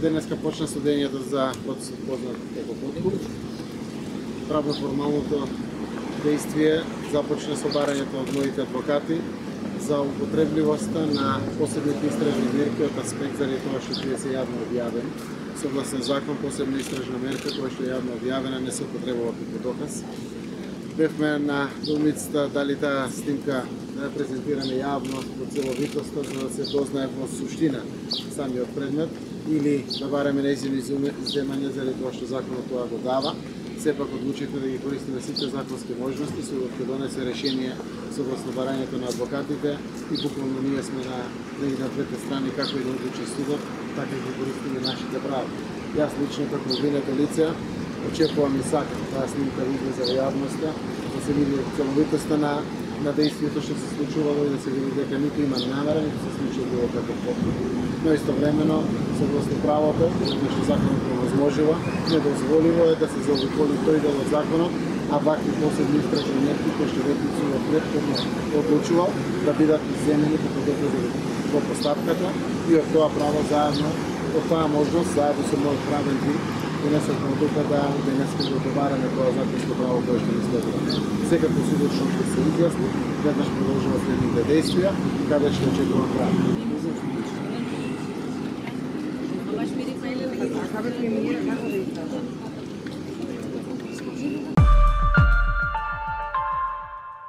денеска почна судењето за познат како подкуп. Правно-формалното действие започна со барањето од моите адвокати за употребливоста на посебните истражни мерки од аспект заради тоа што тие се јавно објавени. Согласно закон, посебна истражна мерка која што е јавно објавена не се употребува како доказ. Бевме на думицата дали таа снимка да ја презентираме јавно во целовитоста за да се дознае во суштина самиот предмет или да бараме нејзини изземања заради тоа што законот тоа го дава. Сепак одлучивме да ги користиме сите законски можности, судот ќе донесе решение согласно барањето на адвокатите и буквално ние сме на двете страни како и да одлучи судот, така и да користиме нашите права. Јас лично како обвинето лице очекувам и сакам таа снимка да излезе во јавноста, да се види целовитоста на действието што се случувало и да се види дека ниту има намера, ниту се случува било каков подкуп. Но истовремено, согласно правото, што законот го возможува, недозволиво е да се заобиколи тој дел од законот, а вакви посебни истражни мерки кои што ветник судот претходно одлучувал да бидат изземени како докази во постапката и од тоа право заедно, од таа можност заедно со мојот правен тим донесовме одлука да денеска го добараме тоа законско право кое што ни следува. Секако судот што ќе се изјасни, веднаш продолжува следните действија, каде што очекувам право.